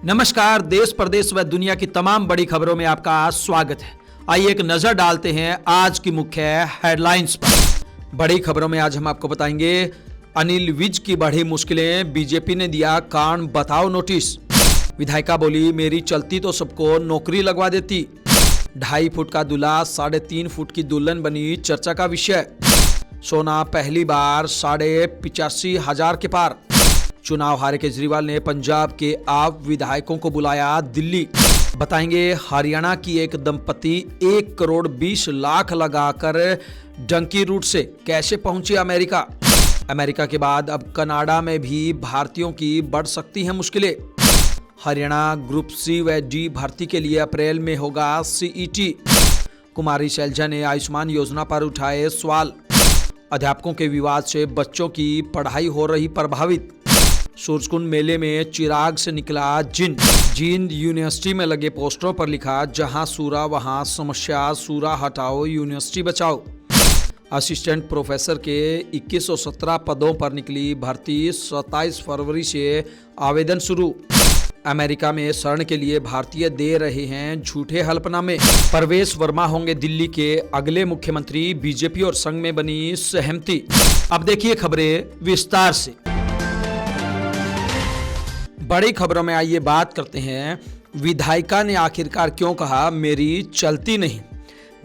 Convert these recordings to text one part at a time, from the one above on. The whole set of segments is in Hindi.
नमस्कार। देश प्रदेश व दुनिया की तमाम बड़ी खबरों में आपका स्वागत है। आइए एक नजर डालते हैं आज की मुख्य हेडलाइंस पर। बड़ी खबरों में आज हम आपको बताएंगे अनिल विज की बढ़ी मुश्किलें, बीजेपी ने दिया कान बताओ नोटिस। विधायिका बोली मेरी चलती तो सबको नौकरी लगवा देती। 2.5 फुट का दूल्हा 3.5 फुट की दुल्हन बनी चर्चा का विषय। सोना पहली बार 85,500 के पार। चुनाव हारे केजरीवाल ने पंजाब के आप विधायकों को बुलाया दिल्ली। बताएंगे हरियाणा की एक दंपति 1 करोड़ 20 लाख लगाकर डंकी रूट से कैसे पहुंची अमेरिका। अमेरिका के बाद अब कनाडा में भी भारतीयों की बढ़ सकती हैं मुश्किलें। हरियाणा ग्रुप सी व डी भर्ती के लिए अप्रैल में होगा सीईटी। कुमारी शैलजा ने आयुष्मान योजना पर उठाए सवाल। अध्यापकों के विवाद से बच्चों की पढ़ाई हो रही प्रभावित। सूरजकुंड मेले में चिराग से निकला जींद यूनिवर्सिटी में लगे पोस्टरों पर लिखा जहां सूरा वहां समस्या, सूरा हटाओ यूनिवर्सिटी बचाओ। असिस्टेंट प्रोफेसर के 2117 पदों पर निकली भर्ती, 27 फरवरी से आवेदन शुरू। अमेरिका में शरण के लिए भारतीय दे रहे हैं झूठे हल्फनामे। परवेश वर्मा होंगे दिल्ली के अगले मुख्यमंत्री, बीजेपी और संघ में बनी सहमति। अब देखिए खबरें विस्तार से। बड़ी खबरों में आइए बात करते हैं विधायिका ने आखिरकार क्यों कहा मेरी चलती नहीं।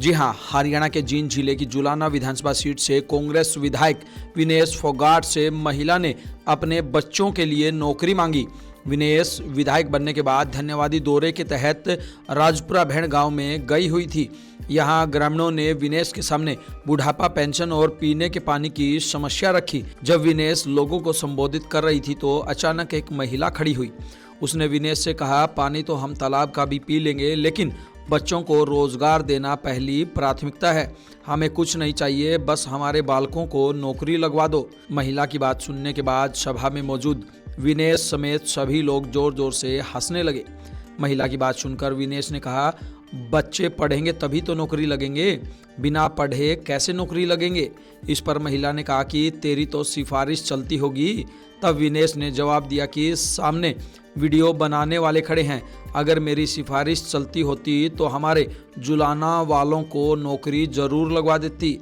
जी हां, हरियाणा के जींद जिले की जुलाना विधानसभा सीट से कांग्रेस विधायक विनेश फोगाट से महिला ने अपने बच्चों के लिए नौकरी मांगी। विनेश विधायक बनने के बाद धन्यवादी दौरे के तहत राजपुरा भेड़ गांव में गई हुई थी। यहां ग्रामीणों ने विनेश के सामने बुढ़ापा पेंशन और पीने के पानी की समस्या रखी। जब विनेश लोगों को संबोधित कर रही थी तो अचानक एक महिला खड़ी हुई। उसने विनेश से कहा पानी तो हम तालाब का भी पी लेंगे, लेकिन बच्चों को रोजगार देना पहली प्राथमिकता है। हमें कुछ नहीं चाहिए, बस हमारे बालकों को नौकरी लगवा दो। महिला की बात सुनने के बाद सभा में मौजूद विनेश समेत सभी लोग जोर जोर से हंसने लगे। महिला की बात सुनकर विनेश ने कहा बच्चे पढ़ेंगे तभी तो नौकरी लगेंगे, बिना पढ़े कैसे नौकरी लगेंगे। इस पर महिला ने कहा कि तेरी तो सिफारिश चलती होगी। तब विनेश ने जवाब दिया कि सामने वीडियो बनाने वाले खड़े हैं, अगर मेरी सिफारिश चलती होती तो हमारे जुलाना वालों को नौकरी जरूर लगवा देती।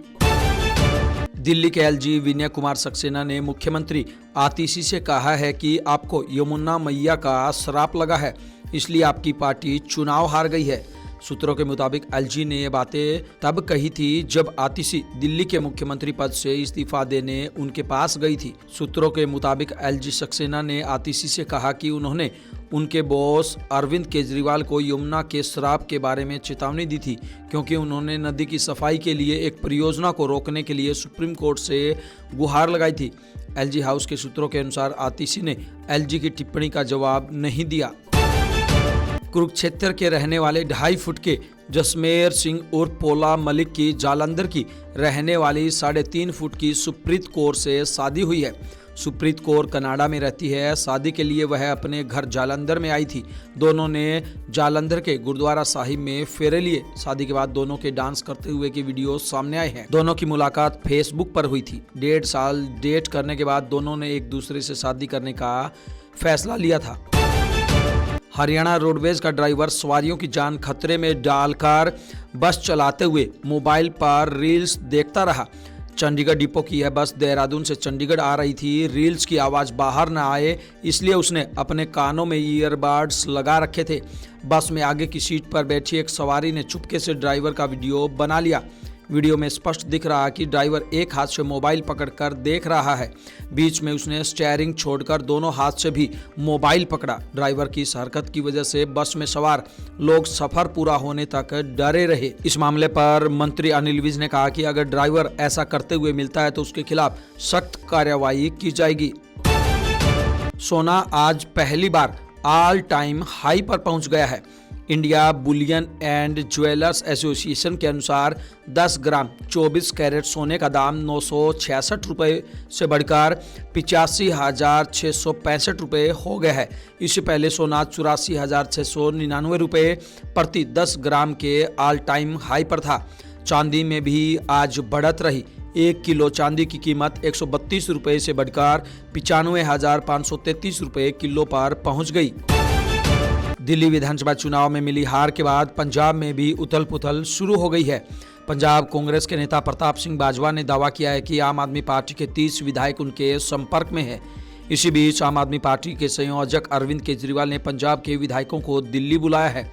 दिल्ली के एलजी विनय कुमार सक्सेना ने मुख्यमंत्री आतिशी से कहा है कि आपको यमुना मैया का श्राप लगा है, इसलिए आपकी पार्टी चुनाव हार गई है। सूत्रों के मुताबिक एलजी ने ये बातें तब कही थी जब आतिशी दिल्ली के मुख्यमंत्री पद से इस्तीफा देने उनके पास गई थी। सूत्रों के मुताबिक एलजी सक्सेना ने आतिशी से कहा कि उन्होंने उनके बॉस अरविंद केजरीवाल को यमुना के श्राप के बारे में चेतावनी दी थी, क्योंकि उन्होंने नदी की सफाई के लिए एक परियोजना को रोकने के लिए सुप्रीम कोर्ट से गुहार लगाई थी। एलजी हाउस के सूत्रों के अनुसार आतिशी ने एलजी की टिप्पणी का जवाब नहीं दिया। कुरुक्षेत्र के रहने वाले 2.5 फुट के जसमेर सिंह उर्फ पोला मलिक की जालंधर की रहने वाली 3.5 फुट की सुप्रीत कौर से शादी हुई है। सुप्रीत कौर कनाडा में रहती है। शादी के लिए वह अपने घर जालंधर में आई थी। दोनों ने जालंधर के गुरुद्वारा साहिब में फेरे लिए। शादी के बाद दोनों के डांस करते हुए के वीडियो सामने आए हैं। दोनों की मुलाकात फेसबुक पर हुई थी। 1.5 साल डेट करने के बाद दोनों ने एक दूसरे से शादी करने का फैसला लिया था। हरियाणा रोडवेज का ड्राइवर सवारियों की जान खतरे में डालकर बस चलाते हुए मोबाइल पर रील्स देखता रहा। चंडीगढ़ डिपो की यह बस देहरादून से चंडीगढ़ आ रही थी। रील्स की आवाज़ बाहर न आए इसलिए उसने अपने कानों में ईयरबड्स लगा रखे थे। बस में आगे की सीट पर बैठी एक सवारी ने चुपके से ड्राइवर का वीडियो बना लिया। वीडियो में स्पष्ट दिख रहा कि ड्राइवर एक हाथ से मोबाइल पकड़कर देख रहा है। बीच में उसने स्टीयरिंग छोड़कर दोनों हाथ से भी मोबाइल पकड़ा। ड्राइवर की इस हरकत की वजह से बस में सवार लोग सफर पूरा होने तक डरे रहे। इस मामले पर मंत्री अनिल विज ने कहा कि अगर ड्राइवर ऐसा करते हुए मिलता है तो उसके खिलाफ सख्त कार्रवाई की जाएगी। सोना आज पहली बार ऑल टाइम हाई पर पहुंच गया है। India Boolean and jewellers association के अनुसार 10 ग्राम 24 कैरेट सोने का दाम 966 रुपये से बढ़कर 85,665 रुपये हो गया है। इससे पहले सोना 84,699 रुपये प्रति 10 ग्राम के ऑल टाइम हाई पर था। चांदी में भी आज बढ़त रही। 1 किलो चांदी की कीमत 132 रुपये से बढ़कर 95,533 रुपये किलो पर पहुंच गई। दिल्ली विधानसभा चुनाव में मिली हार के बाद पंजाब में भी उथल पुथल शुरू हो गई है। पंजाब कांग्रेस के नेता प्रताप सिंह बाजवा ने दावा किया है कि आम आदमी पार्टी के 30 विधायक उनके संपर्क में है। इसी बीच आम आदमी पार्टी के संयोजक अरविंद केजरीवाल ने पंजाब के विधायकों को दिल्ली बुलाया है।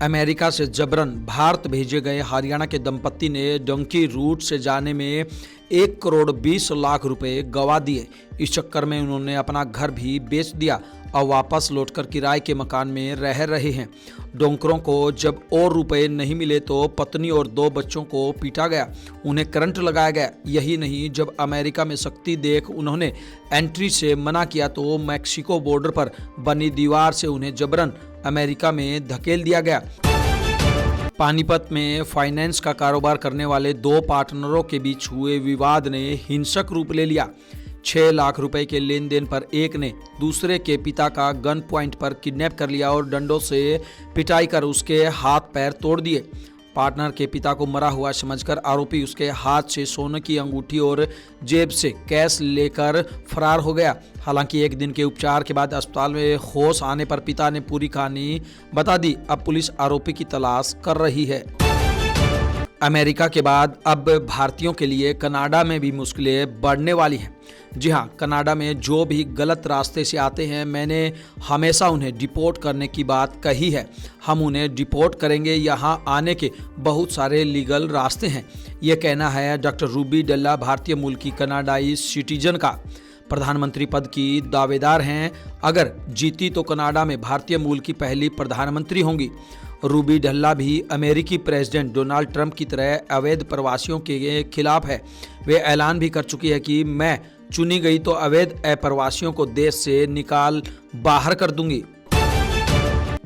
अमेरिका से जबरन भारत भेजे गए हरियाणा के दंपत्ति ने डंकी रूट से जाने में 1 करोड़ 20 लाख रुपए गंवा दिए। इस चक्कर में उन्होंने अपना घर भी बेच दिया और वापस लौटकर किराए के मकान में रह रहे हैं। डोंकरों को जब और रुपए नहीं मिले तो पत्नी और 2 बच्चों को पीटा गया, उन्हें करंट लगाया गया। यही नहीं, जब अमेरिका में सख्ती देख उन्होंने एंट्री से मना किया तो मैक्सिको बॉर्डर पर बनी दीवार से उन्हें जबरन अमेरिका में धकेल दिया गया। पानीपत में फाइनेंस का कारोबार करने वाले 2 पार्टनरों के बीच हुए विवाद ने हिंसक रूप ले लिया। 6 लाख रुपए के लेन देन पर एक ने दूसरे के पिता का गन पॉइंट पर किडनैप कर लिया और डंडों से पिटाई कर उसके हाथ पैर तोड़ दिए। पार्टनर के पिता को मरा हुआ समझकर आरोपी उसके हाथ से सोने की अंगूठी और जेब से कैश लेकर फरार हो गया। हालांकि 1 दिन के उपचार के बाद अस्पताल में होश आने पर पिता ने पूरी कहानी बता दी। अब पुलिस आरोपी की तलाश कर रही है। अमेरिका के बाद अब भारतीयों के लिए कनाडा में भी मुश्किलें बढ़ने वाली हैं। जी हाँ, कनाडा में जो भी गलत रास्ते से आते हैं, मैंने हमेशा उन्हें डिपोर्ट करने की बात कही है। हम उन्हें डिपोर्ट करेंगे। यहाँ आने के बहुत सारे लीगल रास्ते हैं, ये कहना है डॉक्टर रूबी डेल्ला, भारतीय मूल की कनाडाई सिटीजन का। प्रधानमंत्री पद की दावेदार हैं। अगर जीती तो कनाडा में भारतीय मूल की पहली प्रधानमंत्री होंगी। रूबी डेल्ला भी अमेरिकी प्रेसिडेंट डोनाल्ड ट्रंप की तरह अवैध प्रवासियों के खिलाफ है। वे ऐलान भी कर चुकी है कि मैं चुनी गई तो अवैध अप्रवासियों को देश से निकाल बाहर कर दूंगी।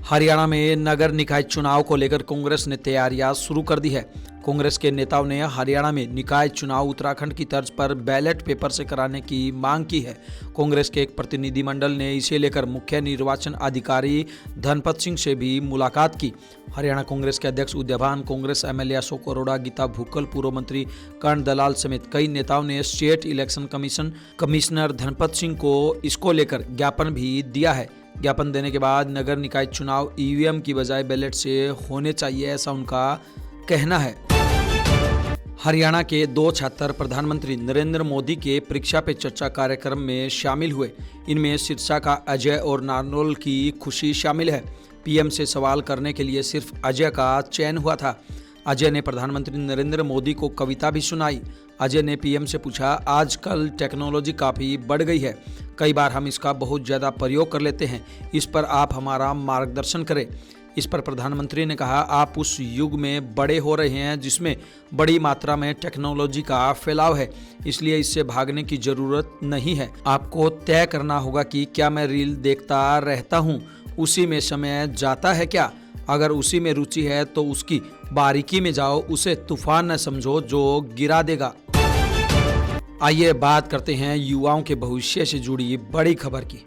हरियाणा में नगर निकाय चुनाव को लेकर कांग्रेस ने तैयारियां शुरू कर दी है। कांग्रेस के नेताओं ने हरियाणा में निकाय चुनाव उत्तराखंड की तर्ज पर बैलेट पेपर से कराने की मांग की है। कांग्रेस के एक प्रतिनिधिमंडल ने इसे लेकर मुख्य निर्वाचन अधिकारी धनपत सिंह से भी मुलाकात की। हरियाणा कांग्रेस के अध्यक्ष उदयभान, कांग्रेस एमएलए अशोक अरोड़ा, गीता भुक्कल, पूर्व मंत्री कर्ण दलाल समेत कई नेताओं ने state election commissioner Dhanpat Singh को इसको लेकर ज्ञापन भी दिया है। ज्ञापन देने के बाद नगर निकाय चुनाव ईवीएम की बजाय बैलेट से होने चाहिए, ऐसा उनका कहना है। हरियाणा के 2 छात्र प्रधानमंत्री नरेंद्र मोदी के परीक्षा पे चर्चा कार्यक्रम में शामिल हुए। इनमें सिरसा का अजय और नारनौल की खुशी शामिल है। पीएम से सवाल करने के लिए सिर्फ अजय का चयन हुआ था। अजय ने प्रधानमंत्री नरेंद्र मोदी को कविता भी सुनाई। अजय ने पीएम से पूछा, आजकल टेक्नोलॉजी काफ़ी बढ़ गई है, कई बार हम इसका बहुत ज़्यादा प्रयोग कर लेते हैं, इस पर आप हमारा मार्गदर्शन करें। इस पर प्रधानमंत्री ने कहा, आप उस युग में बड़े हो रहे हैं जिसमें बड़ी मात्रा में टेक्नोलॉजी का फैलाव है, इसलिए इससे भागने की ज़रूरत नहीं है। आपको तय करना होगा कि क्या मैं रील देखता रहता हूँ, उसी में समय जाता है क्या? अगर उसी में रुचि है तो उसकी बारीकी में जाओ, उसे तूफान न समझो जो गिरा देगा। आइए बात करते हैं युवाओं के भविष्य से जुड़ी बड़ी खबर की।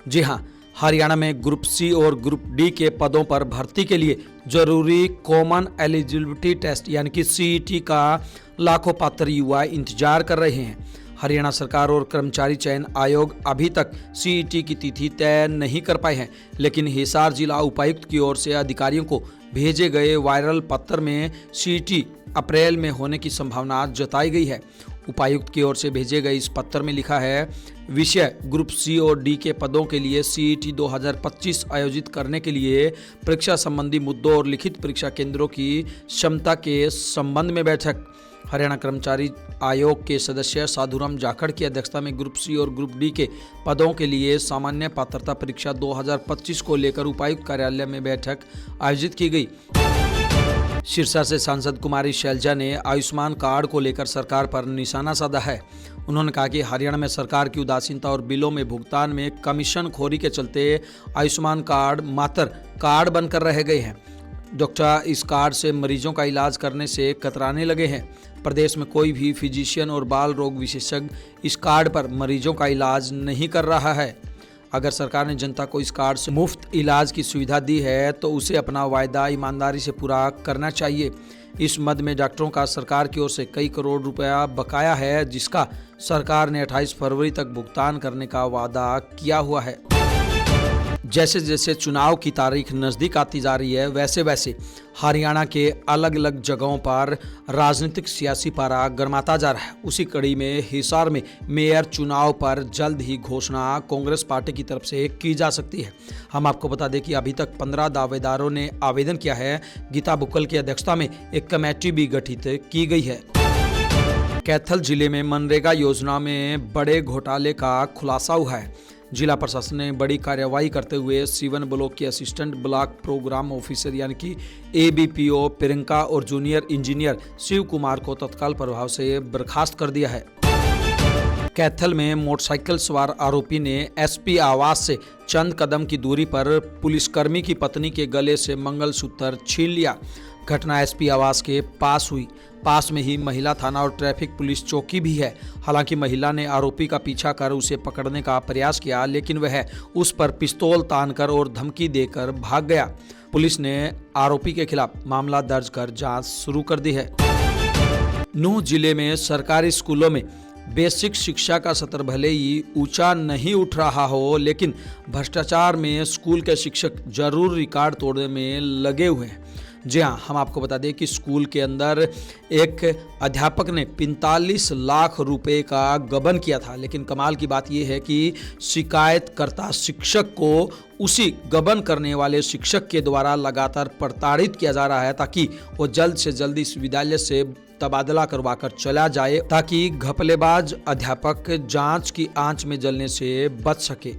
जी हाँ, हरियाणा में ग्रुप सी और ग्रुप डी के पदों पर भर्ती के लिए जरूरी कॉमन एलिजिबिलिटी टेस्ट यानी कि सीईटी का लाखों पात्र युवा इंतजार कर रहे हैं। हरियाणा सरकार और कर्मचारी चयन आयोग अभी तक सीईटी की तिथि तय नहीं कर पाए हैं, लेकिन हिसार जिला उपायुक्त की ओर से अधिकारियों को भेजे गए वायरल पत्र में सीईटी अप्रैल में होने की संभावना जताई गई है। उपायुक्त की ओर से भेजे गए इस पत्र में लिखा है, विषय ग्रुप सी और डी के पदों के लिए सीईटी 2025 आयोजित करने के लिए परीक्षा संबंधी मुद्दों और लिखित परीक्षा केंद्रों की क्षमता के संबंध में बैठक। हरियाणा कर्मचारी आयोग के सदस्य साधुराम जाखड़ की अध्यक्षता में ग्रुप सी और ग्रुप डी के पदों के लिए सामान्य पात्रता परीक्षा 2025 को लेकर उपायुक्त कार्यालय में बैठक आयोजित की गई। सिरसा से सांसद कुमारी शैलजा ने आयुष्मान कार्ड को लेकर सरकार पर निशाना साधा है। उन्होंने कहा कि हरियाणा में सरकार की उदासीनता और बिलों में भुगतान में कमीशन खोरी के चलते आयुष्मान कार्ड मात्र कार्ड बनकर रह गए हैं। डॉक्टर इस कार्ड से मरीजों का इलाज करने से कतराने लगे हैं। प्रदेश में कोई भी फिजिशियन और बाल रोग विशेषज्ञ इस कार्ड पर मरीजों का इलाज नहीं कर रहा है। अगर सरकार ने जनता को इस कार्ड से मुफ्त इलाज की सुविधा दी है तो उसे अपना वायदा ईमानदारी से पूरा करना चाहिए। इस मद में डॉक्टरों का सरकार की ओर से कई करोड़ रुपया बकाया है, जिसका सरकार ने 28 फरवरी तक भुगतान करने का वादा किया हुआ है। जैसे जैसे चुनाव की तारीख नज़दीक आती जा रही है, वैसे वैसे हरियाणा के अलग अलग जगहों पर राजनीतिक सियासी पारा गर्माता जा रहा है। उसी कड़ी में हिसार में मेयर चुनाव पर जल्द ही घोषणा कांग्रेस पार्टी की तरफ से की जा सकती है। हम आपको बता दें कि अभी तक 15 दावेदारों ने आवेदन किया है। गीता बुक्कल की अध्यक्षता में एक कमेटी भी गठित की गई है। कैथल जिले में मनरेगा योजना में बड़े घोटाले का खुलासा हुआ है। जिला प्रशासन ने बड़ी कार्रवाई करते हुए सीवन ब्लॉक के असिस्टेंट ब्लॉक प्रोग्राम ऑफिसर यानी कि ABPO प्रियंका और जूनियर इंजीनियर शिव कुमार को तत्काल प्रभाव से बर्खास्त कर दिया है। कैथल में मोटरसाइकिल सवार आरोपी ने SP आवास से चंद कदम की दूरी पर पुलिसकर्मी की पत्नी के गले से मंगलसूत्र छीन लिया। घटना SP आवास के पास हुई। पास में ही महिला थाना और ट्रैफिक पुलिस चौकी भी है। हालांकि महिला ने आरोपी का पीछा कर उसे पकड़ने का प्रयास किया, लेकिन वह उस पर पिस्तौल तानकर और धमकी देकर भाग गया। पुलिस ने आरोपी के खिलाफ मामला दर्ज कर जांच शुरू कर दी है। नूंह जिले में सरकारी स्कूलों में बेसिक शिक्षा का स्तर भले ही ऊंचा नहीं उठ रहा हो, लेकिन भ्रष्टाचार में स्कूल के शिक्षक जरूर रिकॉर्ड तोड़ने में लगे हुए हैं। जी हाँ, हम आपको बता दें कि स्कूल के अंदर एक अध्यापक ने 45 लाख रुपए का गबन किया था, लेकिन कमाल की बात यह है कि शिकायतकर्ता शिक्षक को उसी गबन करने वाले शिक्षक के द्वारा लगातार प्रताड़ित किया जा रहा है, ताकि वो जल्द से जल्द इस विद्यालय से तबादला करवाकर चला जाए, ताकि घपलेबाज अध्यापक जांच की आंच में जलने से बच सके।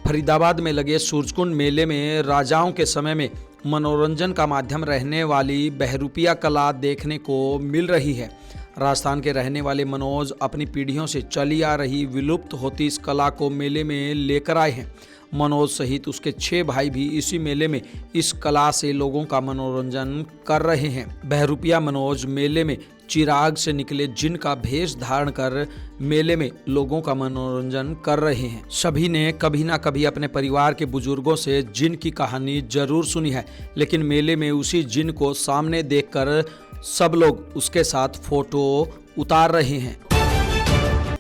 फरीदाबाद में लगे सूरजकुंड मेले में राजाओं के समय में मनोरंजन का माध्यम रहने वाली बहरूपिया कला देखने को मिल रही है। राजस्थान के रहने वाले मनोज अपनी पीढ़ियों से चली आ रही विलुप्त होती इस कला को मेले में लेकर आए हैं। मनोज सहित उसके 6 भाई भी इसी मेले में इस कला से लोगों का मनोरंजन कर रहे हैं। बहरूपिया मनोज मेले में चिराग से निकले जिन का भेष धारण कर मेले में लोगों का मनोरंजन कर रहे हैं। सभी ने कभी ना कभी अपने परिवार के बुजुर्गों से जिन की कहानी जरूर सुनी है, लेकिन मेले में उसी जिन को सामने देखकर सब लोग उसके साथ फोटो उतार रहे हैं।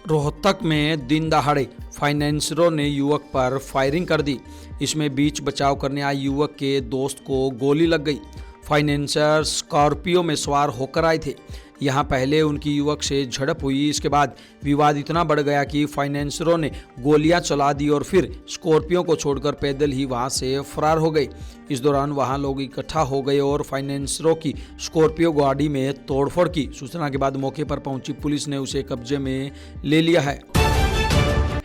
रोहतक में दिन दहाड़े फाइनेंसरों ने युवक पर फायरिंग कर दी। इसमें बीच बचाव करने आए युवक के दोस्त को गोली लग गई। फाइनेंसर स्कॉर्पियो में सवार होकर आए थे। यहाँ पहले उनकी युवक से झड़प हुई। इसके बाद विवाद इतना बढ़ गया कि फाइनेंसरों ने गोलियां चला दी और फिर स्कॉर्पियो को छोड़कर पैदल ही वहां से फरार हो गए। इस दौरान वहां लोग इकट्ठा हो गए और फाइनेंसरों की स्कॉर्पियो गाड़ी में तोड़फोड़ की। सूचना के बाद मौके पर पहुंची पुलिस ने उसे कब्जे में ले लिया है।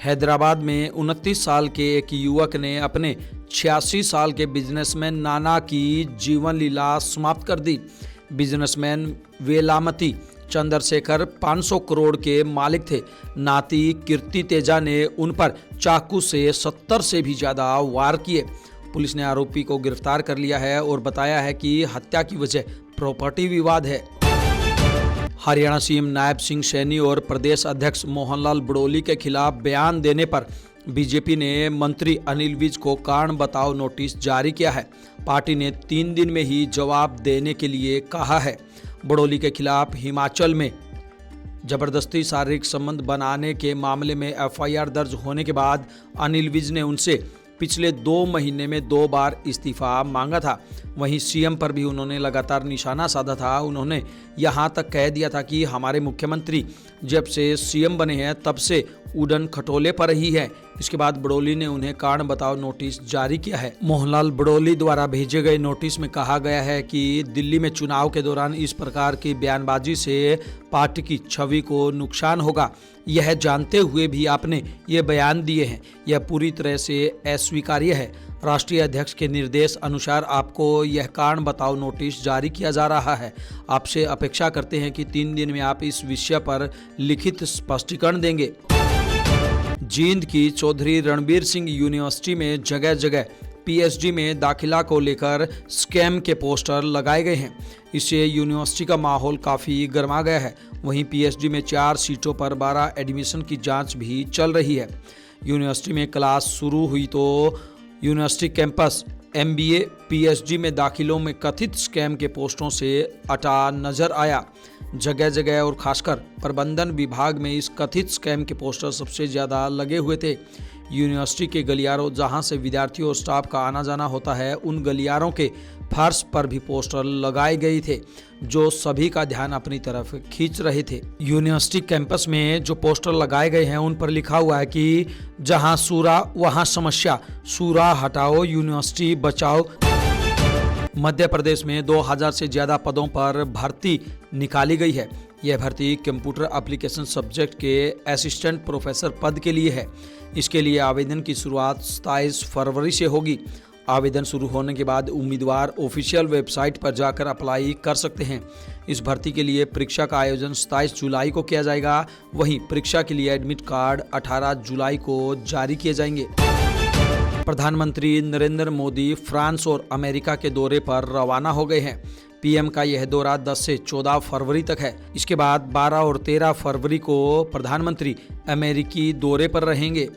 हैदराबाद में 29 साल के एक युवक ने अपने 86 साल के बिजनेसमैन नाना की जीवन लीला समाप्त कर दी। बिजनेसमैन वेलामती चंद्रशेखर 500 करोड़ के मालिक थे। नाती कीर्ति तेजा ने उन पर चाकू से 70 से भी ज़्यादा वार किए। पुलिस ने आरोपी को गिरफ्तार कर लिया है और बताया है कि हत्या की वजह प्रॉपर्टी विवाद है। हरियाणा सीएम नायब सिंह सैनी और प्रदेश अध्यक्ष मोहनलाल बड़ोली के खिलाफ बयान देने पर बीजेपी ने मंत्री अनिल विज को कारण बताओ नोटिस जारी किया है। पार्टी ने 3 दिन में ही जवाब देने के लिए कहा है। बड़ोली के खिलाफ हिमाचल में जबरदस्ती शारीरिक संबंध बनाने के मामले में FIR दर्ज होने के बाद अनिल विज ने उनसे पिछले 2 महीने में 2 बार इस्तीफा मांगा था। वहीं सीएम पर भी उन्होंने लगातार निशाना साधा था। उन्होंने यहां तक कह दिया था कि हमारे मुख्यमंत्री जब से सीएम बने हैं तब से उड़न खटोले पर ही है। इसके बाद बड़ोली ने उन्हें कारण बताओ नोटिस जारी किया है। मोहनलाल बड़ोली द्वारा भेजे गए नोटिस में कहा गया है कि दिल्ली में चुनाव के दौरान इस प्रकार की बयानबाजी से पार्टी की छवि को नुकसान होगा। यह जानते हुए भी आपने ये बयान दिए हैं, यह पूरी तरह से अस्वीकार्य है। राष्ट्रीय अध्यक्ष के निर्देश अनुसार आपको यह कारण बताओ नोटिस जारी किया जा रहा है। आपसे अपेक्षा करते हैं कि 3 दिन में आप इस विषय पर लिखित स्पष्टीकरण देंगे। जींद की चौधरी रणबीर सिंह यूनिवर्सिटी में जगह जगह PhD में दाखिला को लेकर स्कैम के पोस्टर लगाए गए हैं। इससे यूनिवर्सिटी का माहौल काफ़ी गर्मा गया है। वहीं PhD में 4 सीटों पर 12 एडमिशन की जांच भी चल रही है। यूनिवर्सिटी में क्लास शुरू हुई तो यूनिवर्सिटी कैंपस MBA PhD में दाखिलों में कथित स्कैम के पोस्टरों से अटा नजर आया। जगह जगह और खासकर प्रबंधन विभाग में इस कथित स्कैम के पोस्टर सबसे ज़्यादा लगे हुए थे। यूनिवर्सिटी के गलियारों जहां से विद्यार्थियों और स्टाफ का आना जाना होता है, उन गलियारों के फर्श पर भी पोस्टर लगाए गए थे जो सभी का ध्यान अपनी तरफ खींच रहे थे। यूनिवर्सिटी कैंपस में जो पोस्टर लगाए गए हैं उन पर लिखा हुआ है कि जहां सूरा वहां समस्या, सूरा हटाओ यूनिवर्सिटी बचाओ। मध्य प्रदेश में 2000 से ज्यादा पदों पर भर्ती निकाली गई है। यह भर्ती कंप्यूटर एप्लीकेशन सब्जेक्ट के असिस्टेंट प्रोफेसर पद के लिए है। इसके लिए आवेदन की शुरुआत 27 फरवरी से होगी। आवेदन शुरू होने के बाद उम्मीदवार ऑफिशियल वेबसाइट पर जाकर अप्लाई कर सकते हैं। इस भर्ती के लिए परीक्षा का आयोजन 27 जुलाई को किया जाएगा। वहीं परीक्षा के लिए एडमिट कार्ड 18 जुलाई को जारी किए जाएंगे। प्रधानमंत्री नरेंद्र मोदी फ्रांस और अमेरिका के दौरे पर रवाना हो गए हैं। पीएम का यह दौरा 10 से 14 फरवरी तक है। इसके बाद 12 और 13 फरवरी को प्रधानमंत्री अमेरिकी दौरे पर रहेंगे।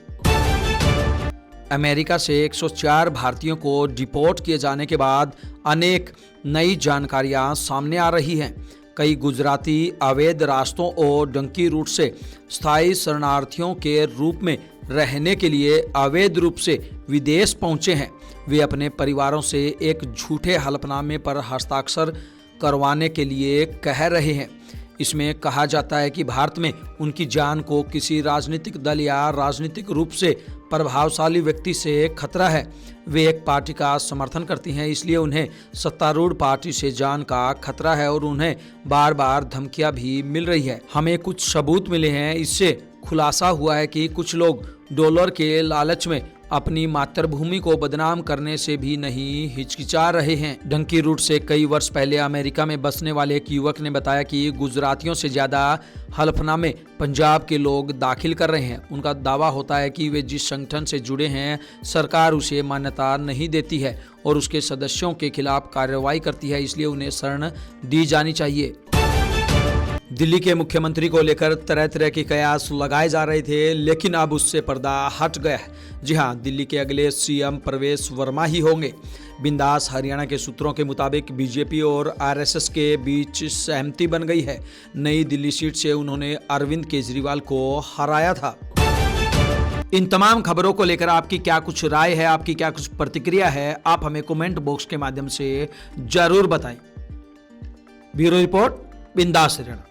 अमेरिका से 104 भारतीयों को डिपोर्ट किए जाने के बाद अनेक नई जानकारियां सामने आ रही हैं। कई गुजराती अवैध रास्तों और डंकी रूट से स्थायी शरणार्थियों के रूप में रहने के लिए अवैध रूप से विदेश पहुंचे हैं। वे अपने परिवारों से एक झूठे हलफनामे पर हस्ताक्षर करवाने के लिए कह रहे हैं। इसमें कहा जाता है कि भारत में उनकी जान को किसी राजनीतिक दल या राजनीतिक रूप से प्रभावशाली व्यक्ति से खतरा है। वे एक पार्टी का समर्थन करती हैं, इसलिए उन्हें सत्तारूढ़ पार्टी से जान का खतरा है और उन्हें बार बार धमकियां भी मिल रही है। हमें कुछ सबूत मिले हैं। इससे खुलासा हुआ है कि कुछ लोग डॉलर के लालच में अपनी मातृभूमि को बदनाम करने से भी नहीं हिचकिचा रहे हैं। डंकी रूट से कई वर्ष पहले अमेरिका में बसने वाले एक युवक ने बताया कि गुजरातियों से ज्यादा हलफनामे पंजाब के लोग दाखिल कर रहे हैं। उनका दावा होता है कि वे जिस संगठन से जुड़े हैं सरकार उसे मान्यता नहीं देती है और उसके सदस्यों के खिलाफ कार्रवाई करती है, इसलिए उन्हें शरण दी जानी चाहिए। दिल्ली के मुख्यमंत्री को लेकर तरह तरह के कयास लगाए जा रहे थे, लेकिन अब उससे पर्दा हट गया है। जी हां, दिल्ली के अगले सीएम प्रवेश वर्मा ही होंगे। बिंदास हरियाणा के सूत्रों के मुताबिक बीजेपी और आरएसएस के बीच सहमति बन गई है। नई दिल्ली सीट से उन्होंने अरविंद केजरीवाल को हराया था। इन तमाम खबरों को लेकर आपकी क्या कुछ राय है, आपकी क्या कुछ प्रतिक्रिया है, आप हमें कमेंट बॉक्स के माध्यम से जरूर बताएं। ब्यूरो रिपोर्ट, बिंदास हरियाणा।